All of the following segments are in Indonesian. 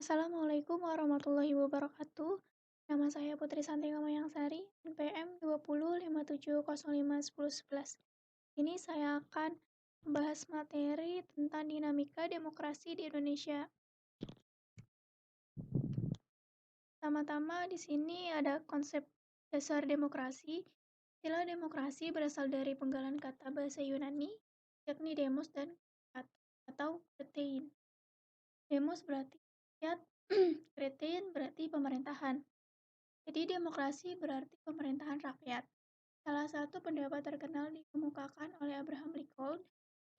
Assalamualaikum warahmatullahi wabarakatuh. Nama saya Putri Santika Mayangsari, NPM 2057051011. Ini saya akan membahas materi tentang dinamika demokrasi di Indonesia. Pertama-tama di sini ada konsep dasar demokrasi. Istilah demokrasi berasal dari penggalan kata bahasa Yunani, yakni demos dan atau kretein. Demos berarti rakyat, kretein berarti pemerintahan. Jadi demokrasi berarti pemerintahan rakyat. Salah satu pendapat terkenal dikemukakan oleh Abraham Lincoln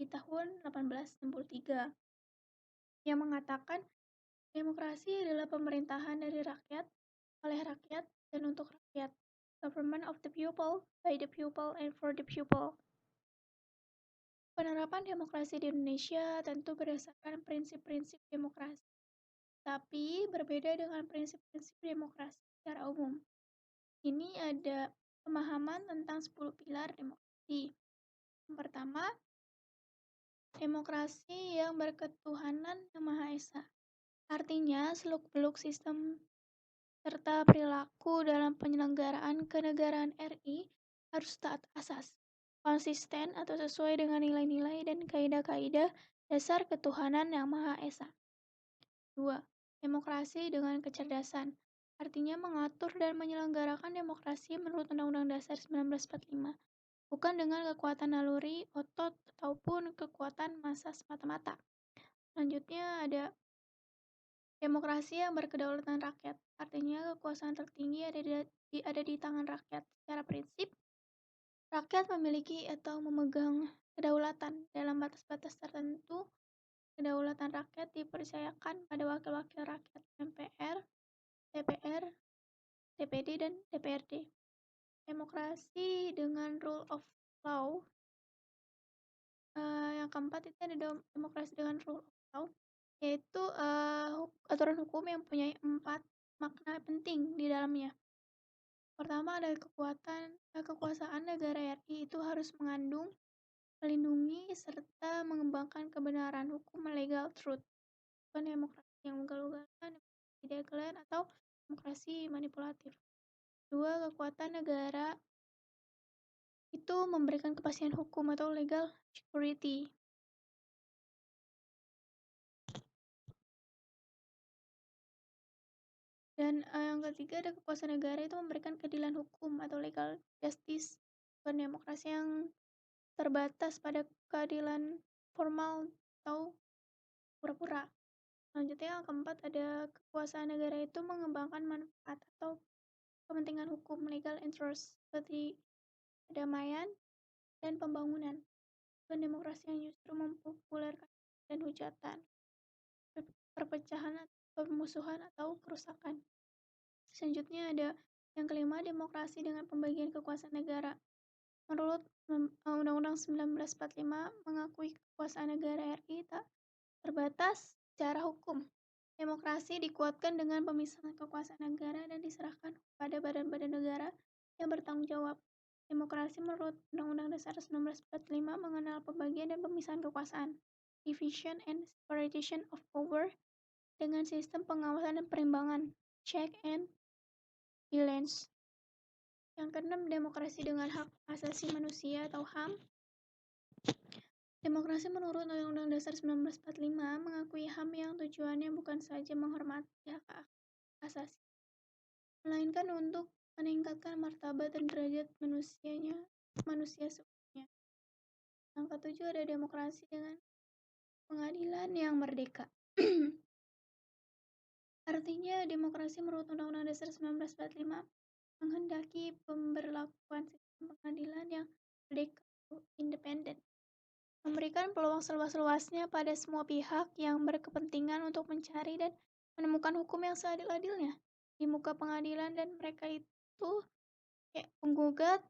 di tahun 1863 yang mengatakan demokrasi adalah pemerintahan dari rakyat, oleh rakyat, dan untuk rakyat. Government of the people, by the people, and for the people. Penerapan demokrasi di Indonesia tentu berdasarkan prinsip-prinsip demokrasi, tapi berbeda dengan prinsip-prinsip demokrasi secara umum. Ini ada pemahaman tentang 10 pilar demokrasi. Yang pertama, demokrasi yang berketuhanan yang Maha Esa. Artinya, seluk-beluk sistem serta perilaku dalam penyelenggaraan kenegaraan RI harus taat asas, konsisten atau sesuai dengan nilai-nilai dan kaidah-kaidah dasar ketuhanan yang Maha Esa. 2. Demokrasi dengan kecerdasan. Artinya mengatur dan menyelenggarakan demokrasi menurut Undang-Undang Dasar 1945, bukan dengan kekuatan naluri, otot, ataupun kekuatan massa semata-mata. Selanjutnya ada demokrasi yang berkedaulatan rakyat. Artinya kekuasaan tertinggi ada di tangan rakyat. Secara prinsip, rakyat memiliki atau memegang kedaulatan dalam batas-batas tertentu. Kedaulatan rakyat dipercayakan pada wakil-wakil rakyat MPR, DPR, DPD, dan DPRD. Demokrasi dengan rule of law. Yang keempat itu ada demokrasi dengan rule of law, yaitu aturan hukum yang punya 4 makna penting di dalamnya. Pertama ada kekuasaan negara RI itu harus mengandung, melindungi, serta mengembangkan kebenaran hukum legal truth. Bukan demokrasi yang ugal-ugalan, demokrasi declare, atau demokrasi manipulatif. 2. Kekuatan negara itu memberikan kepastian hukum atau legal security. Dan yang ketiga ada kekuasaan negara itu memberikan keadilan hukum atau legal justice. Bukan demokrasi yang terbatas pada keadilan formal atau pura-pura. Selanjutnya yang keempat ada kekuasaan negara itu mengembangkan manfaat atau kepentingan hukum legal interest seperti kedamaian dan pembangunan. Bukan demokrasi yang justru mempopulerkan dan hujatan, perpecahan, permusuhan, atau kerusakan. Selanjutnya ada yang kelima, demokrasi dengan pembagian kekuasaan negara. Menurut Undang-Undang 1945 mengakui kekuasaan negara RI tak terbatas secara hukum. Demokrasi dikuatkan dengan pemisahan kekuasaan negara dan diserahkan kepada badan-badan negara yang bertanggung jawab. Demokrasi menurut Undang-Undang Dasar 1945 mengenal pembagian dan pemisahan kekuasaan, division and separation of power, dengan sistem pengawasan dan perimbangan, check and balance. Yang keenam, demokrasi dengan hak asasi manusia atau HAM. Demokrasi menurut Undang-Undang Dasar 1945 mengakui HAM yang tujuannya bukan saja menghormati hak asasi, melainkan untuk meningkatkan martabat dan derajat manusia seutuhnya. Yang ketujuh ada demokrasi dengan pengadilan yang merdeka. Artinya demokrasi menurut Undang-Undang Dasar 1945 menghendaki pemberlakuan sistem pengadilan yang merdeka atau independen, memberikan peluang seluas-luasnya pada semua pihak yang berkepentingan untuk mencari dan menemukan hukum yang seadil-adilnya di muka pengadilan, dan mereka itu penggugat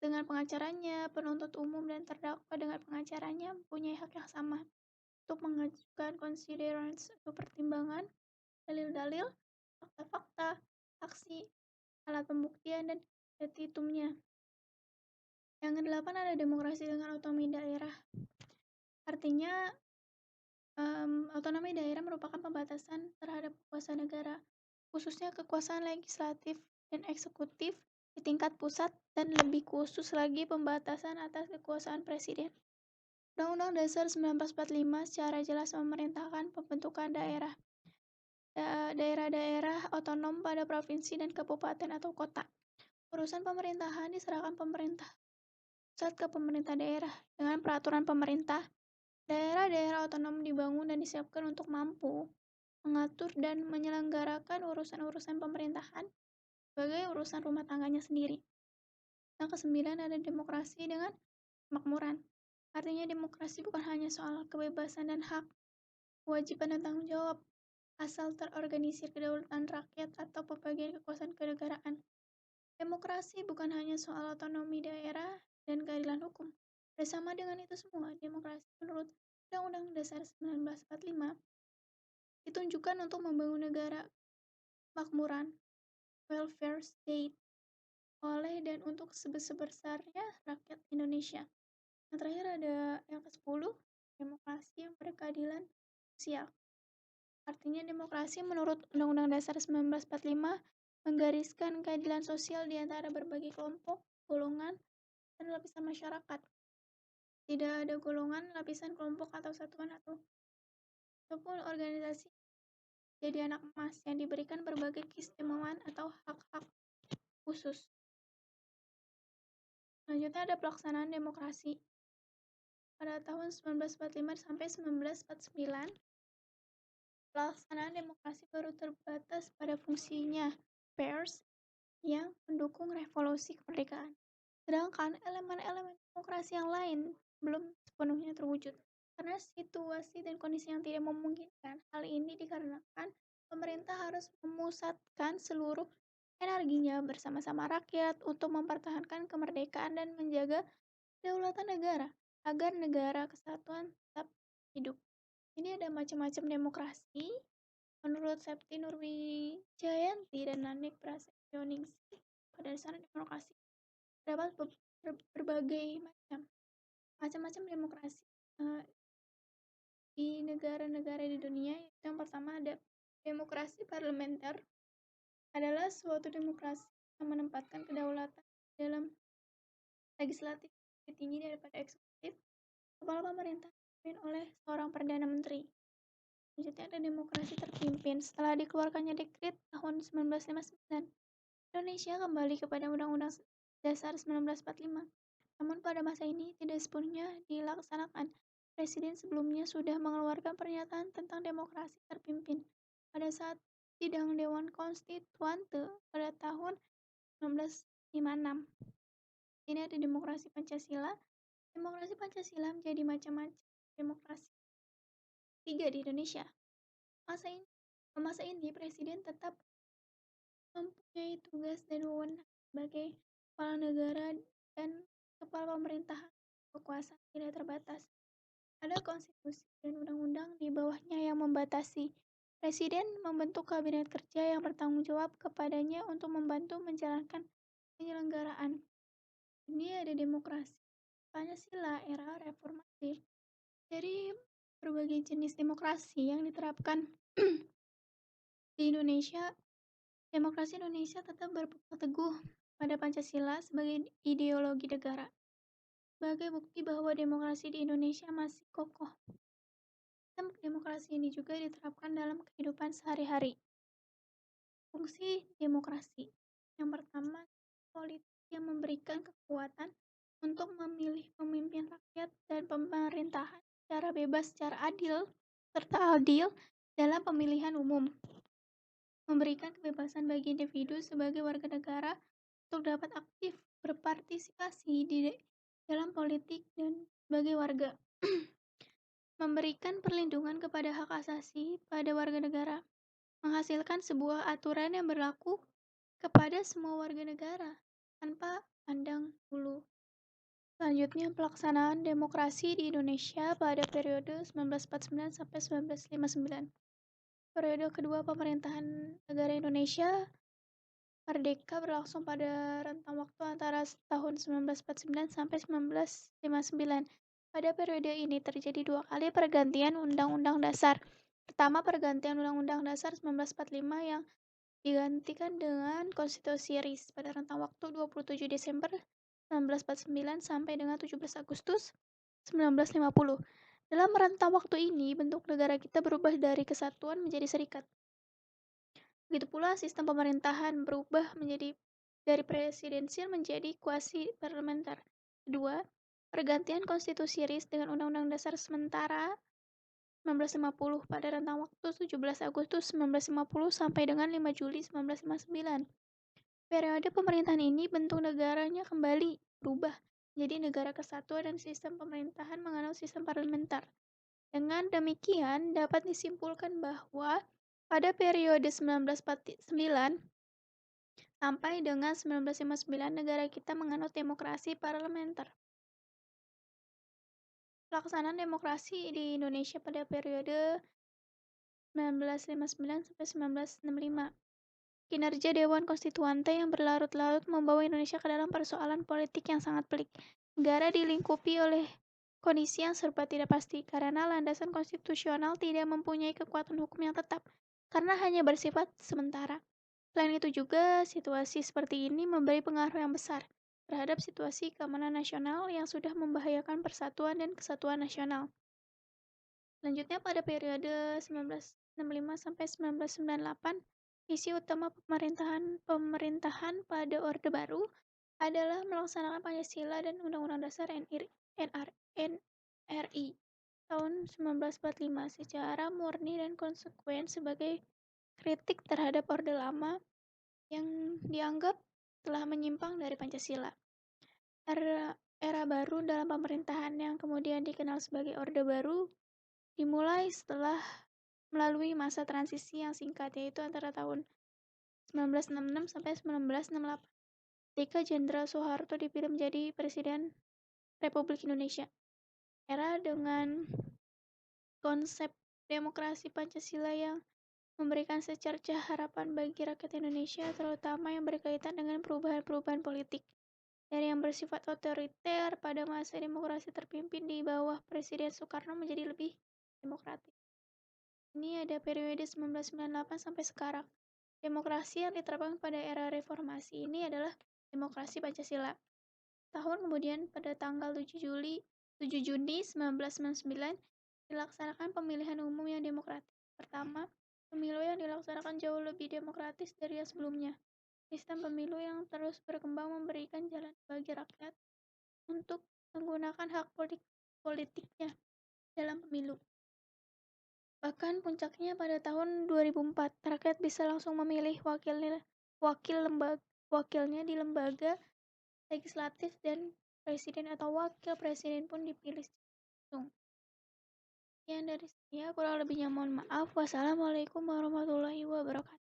dengan pengacaranya, penuntut umum, dan terdakwa dengan pengacaranya mempunyai hak yang sama untuk mengajukan considerance atau pertimbangan, dalil-dalil, fakta-fakta, saksi, alat pembuktian, dan petitumnya. Yang kedelapan ada demokrasi dengan otonomi daerah. Artinya Otonomi daerah merupakan pembatasan terhadap kekuasaan negara, khususnya kekuasaan legislatif dan eksekutif di tingkat pusat, dan lebih khusus lagi pembatasan atas kekuasaan presiden. Undang-Undang Dasar 1945 secara jelas memerintahkan pembentukan daerah-daerah otonom pada provinsi dan kabupaten atau kota. Urusan pemerintahan diserahkan pemerintah pusat ke pemerintah daerah. Dengan peraturan pemerintah, daerah-daerah otonom dibangun dan disiapkan untuk mampu mengatur dan menyelenggarakan urusan-urusan pemerintahan sebagai urusan rumah tangganya sendiri. Yang kesembilan ada demokrasi dengan kemakmuran. Artinya demokrasi bukan hanya soal kebebasan dan hak, kewajiban dan tanggung jawab, asal terorganisir kedaulatan rakyat atau pembagian kekuasaan kenegaraan. Demokrasi bukan hanya soal otonomi daerah dan keadilan hukum. Bersama dengan itu semua, demokrasi menurut Undang-Undang Dasar 1945 ditunjukkan untuk membangun negara makmuran, welfare state, oleh dan untuk sebesar-besarnya rakyat Indonesia. Yang terakhir ada yang ke-10, demokrasi yang berkeadilan sosial. Artinya demokrasi menurut Undang-Undang Dasar 1945 menggariskan keadilan sosial di antara berbagai kelompok, golongan, dan lapisan masyarakat. Tidak ada golongan, lapisan, kelompok, atau satuan ataupun organisasi jadi anak emas yang diberikan berbagai keistimewaan atau hak-hak khusus. Selanjutnya ada pelaksanaan demokrasi. Pada tahun 1945 sampai 1949, pelaksanaan demokrasi baru terbatas pada fungsinya pers yang mendukung revolusi kemerdekaan. Sedangkan elemen-elemen demokrasi yang lain belum sepenuhnya terwujud. Karena situasi dan kondisi yang tidak memungkinkan, hal ini dikarenakan pemerintah harus memusatkan seluruh energinya bersama-sama rakyat untuk mempertahankan kemerdekaan dan menjaga kedaulatan negara, agar negara kesatuan tetap hidup. Ini ada macam-macam demokrasi. Menurut Septi Nurwijayanti dan Nanik Prasetyoningsih, pada dasarnya demokrasi terdapat berbagai macam demokrasi di negara-negara di dunia. Yang pertama ada demokrasi parlementer, adalah suatu demokrasi yang menempatkan kedaulatan dalam legislatif lebih tinggi daripada eksekutif. Kepala pemerintah dipimpin oleh seorang perdana menteri. Selanjutnya ada demokrasi terpimpin. Setelah dikeluarkannya dekret tahun 1959, Indonesia kembali kepada Undang-Undang Dasar 1945. Namun pada masa ini tidak sepenuhnya dilaksanakan. Presiden sebelumnya sudah mengeluarkan pernyataan tentang demokrasi terpimpin pada saat sidang Dewan Konstituante pada tahun 1956. Ini ada demokrasi Pancasila. Demokrasi Pancasila menjadi macam-macam demokrasi. 3 di Indonesia. Masa ini Presiden tetap mempunyai tugas dan wewenang sebagai kepala negara dan kepala pemerintahan. Kekuasaan tidak terbatas. Ada konstitusi dan undang-undang di bawahnya yang membatasi. Presiden membentuk kabinet kerja yang bertanggung jawab kepadanya untuk membantu menjalankan penyelenggaraan. Ini ada demokrasi Pancasila era reformatif. Dari berbagai jenis demokrasi yang diterapkan di Indonesia, demokrasi Indonesia tetap berpegang teguh pada Pancasila sebagai ideologi negara. Sebagai bukti bahwa demokrasi di Indonesia masih kokoh. Sistem demokrasi ini juga diterapkan dalam kehidupan sehari-hari. Fungsi demokrasi. Yang pertama, politik yang memberikan kekuatan untuk memilih pemimpin rakyat dan pemerintahan secara bebas, secara adil, serta adil dalam pemilihan umum. Memberikan kebebasan bagi individu sebagai warga negara untuk dapat aktif berpartisipasi di dalam politik dan sebagai warga. Memberikan perlindungan kepada hak asasi pada warga negara. Menghasilkan sebuah aturan yang berlaku kepada semua warga negara tanpa pandang bulu. Selanjutnya, pelaksanaan demokrasi di Indonesia pada periode 1949 sampai 1959. Periode kedua pemerintahan negara Indonesia merdeka berlangsung pada rentang waktu antara tahun 1949 sampai 1959. Pada periode ini terjadi dua kali pergantian Undang-Undang Dasar. Pertama, pergantian Undang-Undang Dasar 1945 yang digantikan dengan Konstitusi RIS pada rentang waktu 27 Desember 1949 sampai dengan 17 Agustus 1950. Dalam rentang waktu ini, bentuk negara kita berubah dari kesatuan menjadi serikat. Begitu pula sistem pemerintahan berubah menjadi dari presidensial menjadi kuasi parlementer. Kedua, pergantian konstitusi RIS dengan Undang-Undang Dasar sementara 1950 pada rentang waktu 17 Agustus 1950 sampai dengan 5 Juli 1959. Periode pemerintahan ini bentuk negaranya kembali berubah menjadi negara kesatuan dan sistem pemerintahan menganut sistem parlementer. Dengan demikian, dapat disimpulkan bahwa pada periode 1949 sampai dengan 1959 negara kita menganut demokrasi parlementer. Pelaksanaan demokrasi di Indonesia pada periode 1959 sampai 1965. Kinerja Dewan Konstituante yang berlarut-larut membawa Indonesia ke dalam persoalan politik yang sangat pelik. Negara dilingkupi oleh kondisi yang serba tidak pasti karena landasan konstitusional tidak mempunyai kekuatan hukum yang tetap karena hanya bersifat sementara. Selain itu juga, situasi seperti ini memberi pengaruh yang besar terhadap situasi keamanan nasional yang sudah membahayakan persatuan dan kesatuan nasional. Selanjutnya pada periode 1965 sampai 1998, visi utama pemerintahan pada Orde Baru adalah melaksanakan Pancasila dan Undang-Undang Dasar NRI tahun 1945 secara murni dan konsekuen sebagai kritik terhadap Orde Lama yang dianggap telah menyimpang dari Pancasila. Era baru dalam pemerintahan yang kemudian dikenal sebagai Orde Baru dimulai setelah melalui masa transisi yang singkat, yaitu antara tahun 1966 sampai 1968, ketika Jenderal Soeharto dipilih menjadi Presiden Republik Indonesia. Era dengan konsep demokrasi Pancasila yang memberikan secercah harapan bagi rakyat Indonesia, terutama yang berkaitan dengan perubahan-perubahan politik. Dari yang bersifat otoriter pada masa demokrasi terpimpin di bawah Presiden Soekarno menjadi lebih demokratis. Ini ada periode 1998 sampai sekarang. Demokrasi yang diterapkan pada era reformasi ini adalah demokrasi Pancasila. Tahun kemudian pada tanggal 7 Juni 1999 dilaksanakan pemilihan umum yang demokratis. Pertama, pemilu yang dilaksanakan jauh lebih demokratis dari yang sebelumnya. Sistem pemilu yang terus berkembang memberikan jalan bagi rakyat untuk menggunakan hak politiknya dalam pemilu. Bahkan puncaknya pada tahun 2004, rakyat bisa langsung memilih wakilnya di lembaga legislatif dan presiden atau wakil presiden pun dipilih langsung. Sekian dari saya, kurang lebihnya mohon maaf. Wassalamualaikum warahmatullahi wabarakatuh.